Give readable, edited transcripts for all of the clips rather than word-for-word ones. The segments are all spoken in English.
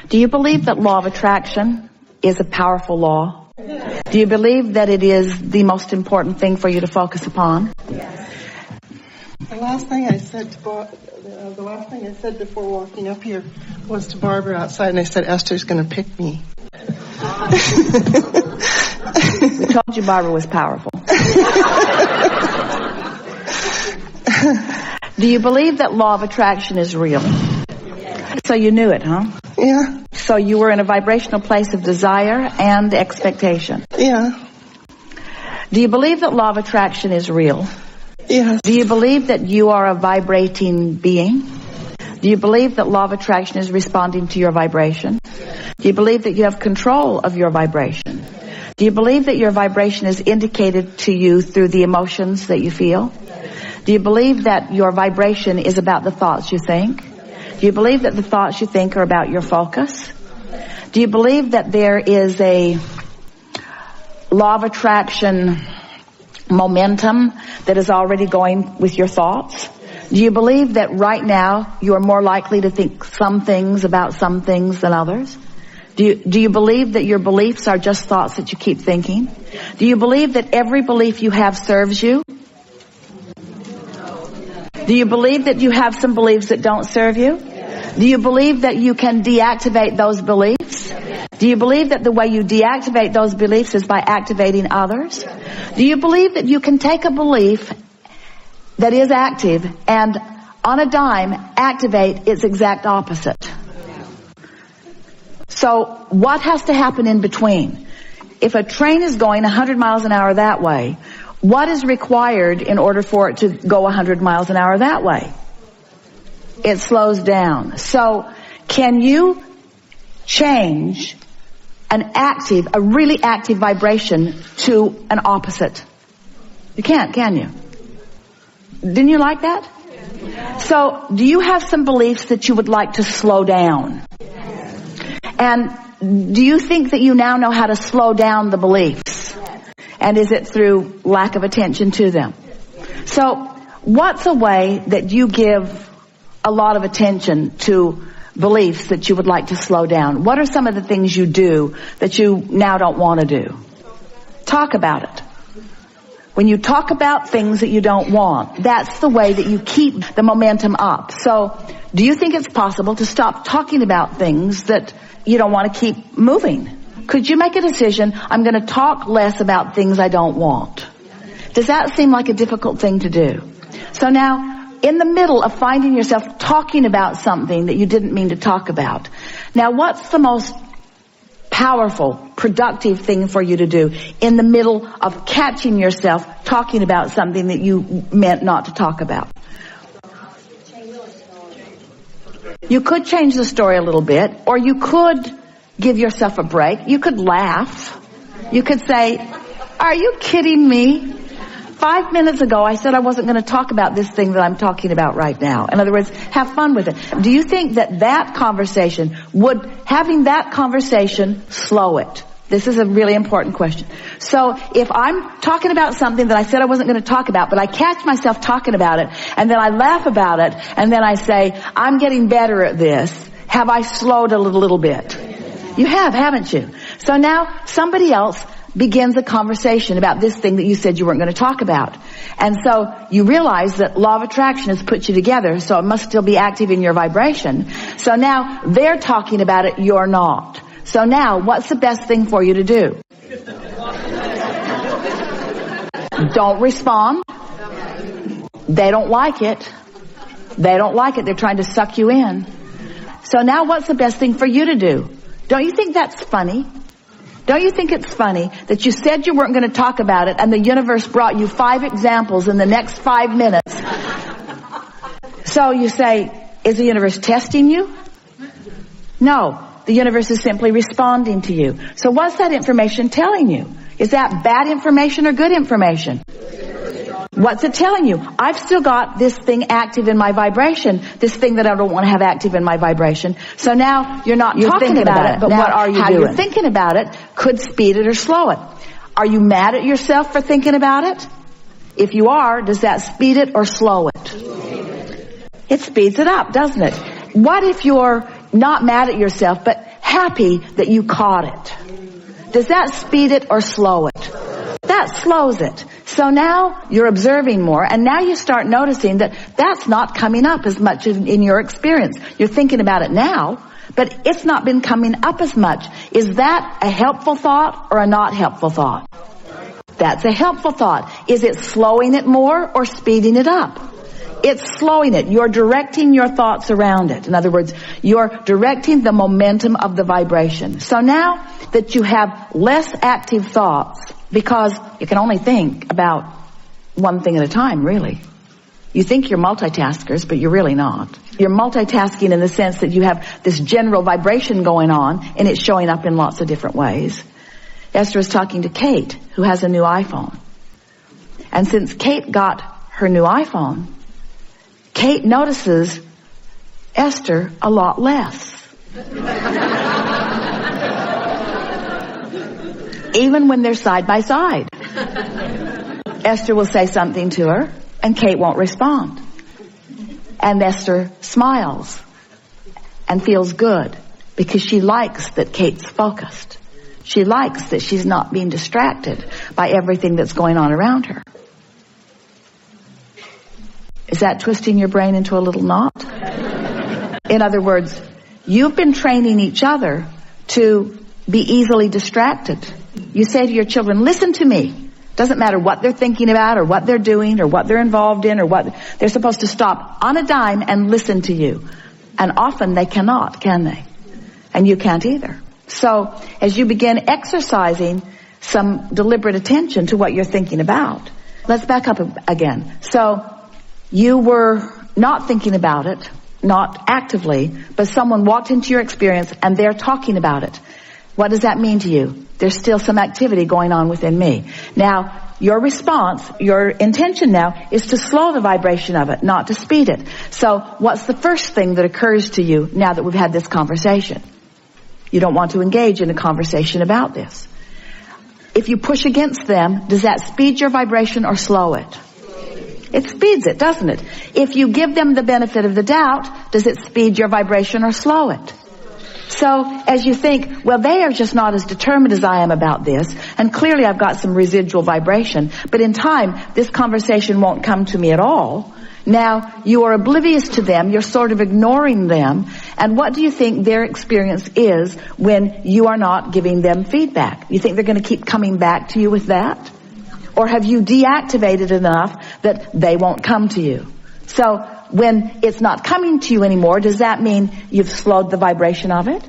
Do you believe that law of attraction is a powerful law? Do you believe that it is the most important thing for you to focus upon? Yes. The last thing I said before walking up here was to Barbara outside, and I said, Esther's going to pick me. We told you Barbara was powerful. Do you believe that law of attraction is real? So you knew it, huh? Yeah. So you were in a vibrational place of desire and expectation. Yeah. Do you believe that law of attraction is real? Yes. Do you believe that you are a vibrating being? Do you believe that law of attraction is responding to your vibration? Do you believe that you have control of your vibration? Do you believe that your vibration is indicated to you through the emotions that you feel? Do you believe that your vibration is about the thoughts you think? Do you believe that the thoughts you think are about your focus? Do you believe that there is a law of attraction momentum that is already going with your thoughts? Do you believe that right now you are more likely to think some things about some things than others? Do you believe that your beliefs are just thoughts that you keep thinking? Do you believe that every belief you have serves you? Do you believe that you have some beliefs that don't serve you? Do you believe that you can deactivate those beliefs? Do you believe that the way you deactivate those beliefs is by activating others? Do you believe that you can take a belief that is active and on a dime activate its exact opposite? So what has to happen in between? If a train is going 100 miles an hour that way, what is required in order for it to go 100 miles an hour that way? It slows down. So can you change a really active vibration to an opposite? You can't, can you? Didn't you like that? So do you have some beliefs that you would like to slow down? And do you think that you now know how to slow down the beliefs? And is it through lack of attention to them? So what's a way that you give a lot of attention to beliefs that you would like to slow down? What are some of the things you do that you now don't want to do? Talk about it. When you talk about things that you don't want, that's the way that you keep the momentum up. So do you think it's possible to stop talking about things that you don't want to keep moving? Could you make a decision, I'm going to talk less about things I don't want? Does that seem like a difficult thing to do? So now, in the middle of finding yourself talking about something that you didn't mean to talk about, now what's the most powerful, productive thing for you to do in the middle of catching yourself talking about something that you meant not to talk about? You could change the story a little bit, or you could give yourself a break. You could laugh. You could say, are you kidding me? 5 minutes ago, I said I wasn't going to talk about this thing that I'm talking about right now. In other words, have fun with it. Do you think that conversation having that conversation slow it? This is a really important question. So if I'm talking about something that I said I wasn't going to talk about, but I catch myself talking about it, and then I laugh about it, and then I say, I'm getting better at this, have I slowed a little bit? You have, haven't you? So now somebody else begins a conversation about this thing that you said you weren't going to talk about. And so you realize that law of attraction has put you together, so it must still be active in your vibration. So now they're talking about it, you're not. So now, what's the best thing for you to do? Don't respond. They don't like it. They don't like it. They're trying to suck you in. So now what's the best thing for you to do? Don't you think that's funny? Don't you think it's funny that you said you weren't going to talk about it and the universe brought you 5 examples in the next 5 minutes? So you say, is the universe testing you? No. The universe is simply responding to you. So what's that information telling you? Is that bad information or good information? What's it telling you? I've still got this thing active in my vibration, this thing that I don't want to have active in my vibration. So now you're talking about it, but now, what are you doing? How you're thinking about it could speed it or slow it. Are you mad at yourself for thinking about it? If you are, does that speed it or slow it? It speeds it up, doesn't it? What if you're not mad at yourself, but happy that you caught it. Does that speed it or slow it? That slows it. So now you're observing more, and now you start noticing that that's not coming up as much in your experience. You're thinking about it now, but it's not been coming up as much. Is that a helpful thought or a not helpful thought? That's a helpful thought. Is it slowing it more or speeding it up? It's slowing it. You're directing your thoughts around it. In other words, you're directing the momentum of the vibration. So now that you have less active thoughts, because you can only think about one thing at a time, really. You think you're multitaskers, but you're really not. You're multitasking in the sense that you have this general vibration going on, and it's showing up in lots of different ways. Esther was talking to Kate, who has a new iPhone. And since Kate got her new iPhone, Kate notices Esther a lot less. Even when they're side by side. Esther will say something to her, and Kate won't respond. And Esther smiles and feels good because she likes that Kate's focused. She likes that she's not being distracted by everything that's going on around her. Is that twisting your brain into a little knot? In other words, you've been training each other to be easily distracted. You say to your children, listen to me. Doesn't matter what they're thinking about or what they're doing or what they're involved in or what. They're supposed to stop on a dime and listen to you. And often they cannot, can they? And you can't either. So as you begin exercising some deliberate attention to what you're thinking about, let's back up again. So you were not thinking about it, not actively, but someone walked into your experience and they're talking about it. What does that mean to you? There's still some activity going on within me. Now, your response, your intention now is to slow the vibration of it, not to speed it. So what's the first thing that occurs to you now that we've had this conversation? You don't want to engage in a conversation about this. If you push against them, does that speed your vibration or slow it? It speeds it, doesn't it? If you give them the benefit of the doubt, does it speed your vibration or slow it? So as you think, well, they are just not as determined as I am about this, and clearly I've got some residual vibration, but in time, this conversation won't come to me at all. Now, you are oblivious to them, you're sort of ignoring them, and what do you think their experience is when you are not giving them feedback? You think they're going to keep coming back to you with that? Or have you deactivated enough that they won't come to you? So when it's not coming to you anymore, does that mean you've slowed the vibration of it?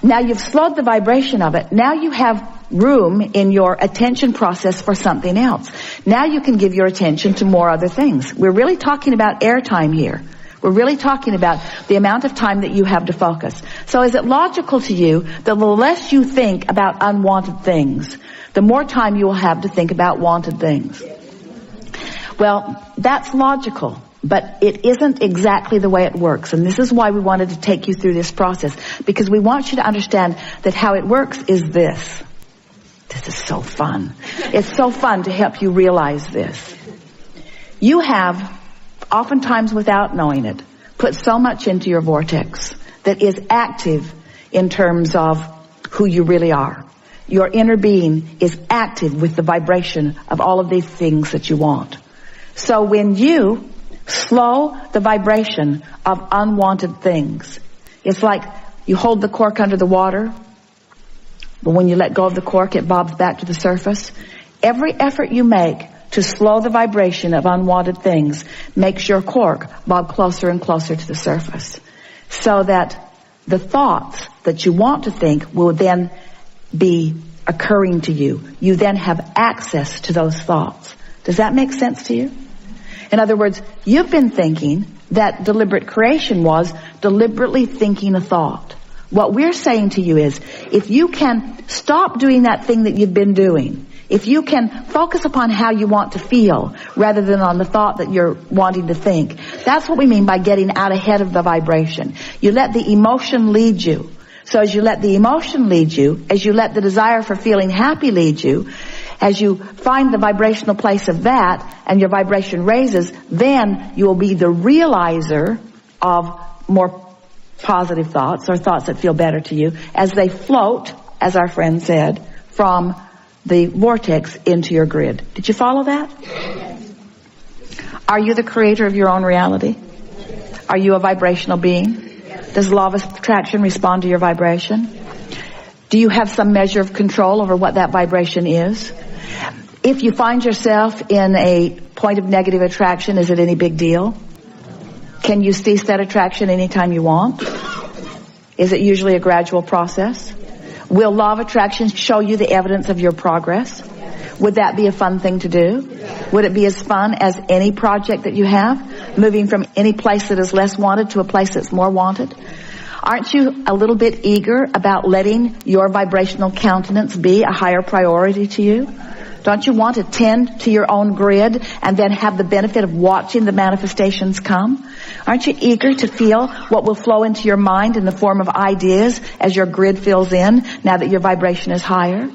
Now you've slowed the vibration of it. Now you have room in your attention process for something else. Now you can give your attention to more other things. We're really talking about airtime here. We're really talking about the amount of time that you have to focus. So is it logical to you that the less you think about unwanted things, the more time you will have to think about wanted things? Well, that's logical, but it isn't exactly the way it works. And this is why we wanted to take you through this process, because we want you to understand that how it works is this. This is so fun. It's so fun to help you realize this. You have, oftentimes without knowing it, put so much into your vortex that is active in terms of who you really are. Your inner being is active with the vibration of all of these things that you want. So when you slow the vibration of unwanted things, it's like you hold the cork under the water, but when you let go of the cork, it bobs back to the surface. Every effort you make to slow the vibration of unwanted things makes your cork bob closer and closer to the surface, so that the thoughts that you want to think will then be occurring to you. You then have access to those thoughts. Does that make sense to you? In other words, you've been thinking that deliberate creation was deliberately thinking a thought. What we're saying to you is, if you can stop doing that thing that you've been doing, if you can focus upon how you want to feel rather than on the thought that you're wanting to think, that's what we mean by getting out ahead of the vibration. You let the emotion lead you. So as you let the emotion lead you, as you let the desire for feeling happy lead you, as you find the vibrational place of that and your vibration raises, then you will be the realizer of more positive thoughts or thoughts that feel better to you as they float, as our friend said, from the vortex into your grid. Did you follow that? Yes. Are you the creator of your own reality? Are you a vibrational being? Yes. Does law of attraction respond to your vibration? Do you have some measure of control over what that vibration is? If you find yourself in a point of negative attraction, is it any big deal? Can you cease that attraction anytime you want? Is it usually a gradual process? Will law of attraction show you the evidence of your progress? Would that be a fun thing to do? Would it be as fun as any project that you have? Moving from any place that is less wanted to a place that's more wanted? Aren't you a little bit eager about letting your vibrational countenance be a higher priority to you? Don't you want to tend to your own grid and then have the benefit of watching the manifestations come? Aren't you eager to feel what will flow into your mind in the form of ideas as your grid fills in now that your vibration is higher?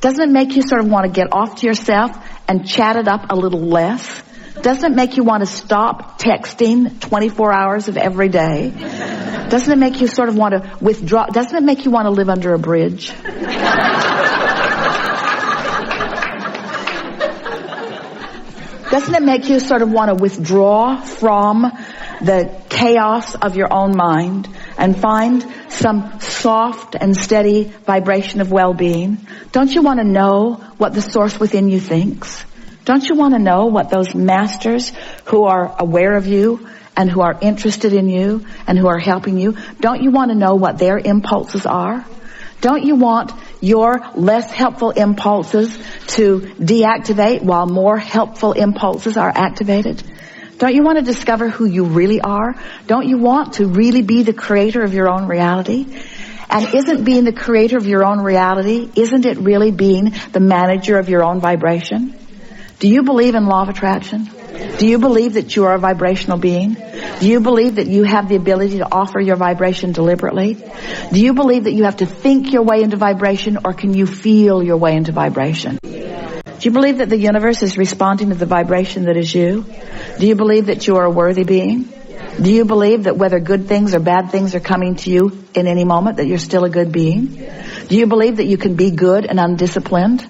Doesn't it make you sort of want to get off to yourself and chat it up a little less? Doesn't it make you want to stop texting 24 hours of every day? Doesn't it make you sort of want to withdraw? Doesn't it make you want to live under a bridge? Doesn't it make you sort of want to withdraw from the chaos of your own mind and find some soft and steady vibration of well-being? Don't you want to know what the source within you thinks? Don't you want to know what those masters who are aware of you and who are interested in you and who are helping you, don't you want to know what their impulses are? Don't you want your less helpful impulses to deactivate while more helpful impulses are activated? Don't you want to discover who you really are? Don't you want to really be the creator of your own reality? And isn't being the creator of your own reality, isn't it really being the manager of your own vibration? Do you believe in law of attraction? Do you believe that you are a vibrational being? Do you believe that you have the ability to offer your vibration deliberately? Do you believe that you have to think your way into vibration, or can you feel your way into vibration? Do you believe that the universe is responding to the vibration that is you? Do you believe that you are a worthy being? Do you believe that whether good things or bad things are coming to you in any moment, that you're still a good being? Do you believe that you can be good and undisciplined?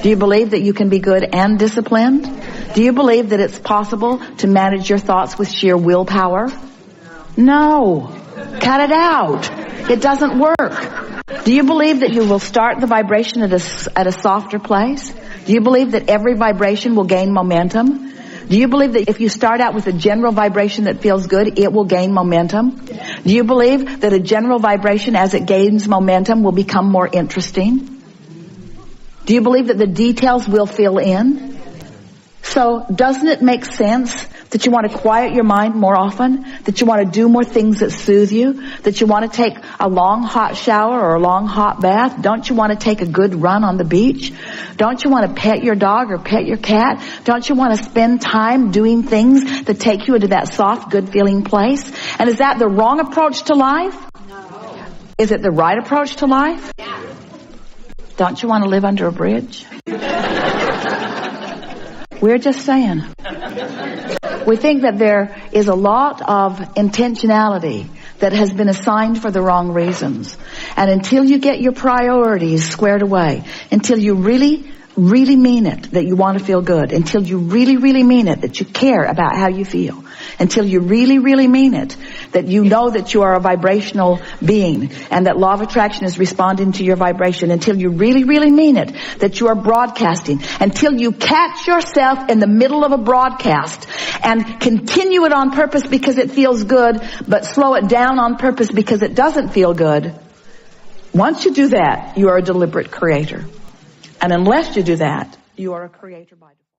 Do you believe that you can be good and disciplined? Do you believe that it's possible to manage your thoughts with sheer willpower? No. Cut it out. It doesn't work. Do you believe that you will start the vibration at a softer place? Do you believe that every vibration will gain momentum? Do you believe that if you start out with a general vibration that feels good, it will gain momentum? Do you believe that a general vibration, as it gains momentum, will become more interesting? Do you believe that the details will fill in? So doesn't it make sense that you want to quiet your mind more often? That you want to do more things that soothe you? That you want to take a long hot shower or a long hot bath? Don't you want to take a good run on the beach? Don't you want to pet your dog or pet your cat? Don't you want to spend time doing things that take you into that soft, good feeling place? And is that the wrong approach to life? No. Is it the right approach to life? Yeah. Don't you want to live under a bridge? We're just saying. We think that there is a lot of intentionality that has been assigned for the wrong reasons. And until you get your priorities squared away, until you really mean it that you want to feel good, until you really mean it that you care about how you feel, until you really mean it that you know that you are a vibrational being and that law of attraction is responding to your vibration, until you really mean it that you are broadcasting, until you catch yourself in the middle of a broadcast and continue it on purpose because it feels good, but slow it down on purpose because it doesn't feel good. Once you do that, you are a deliberate creator. And unless you do that, you are a creator by default.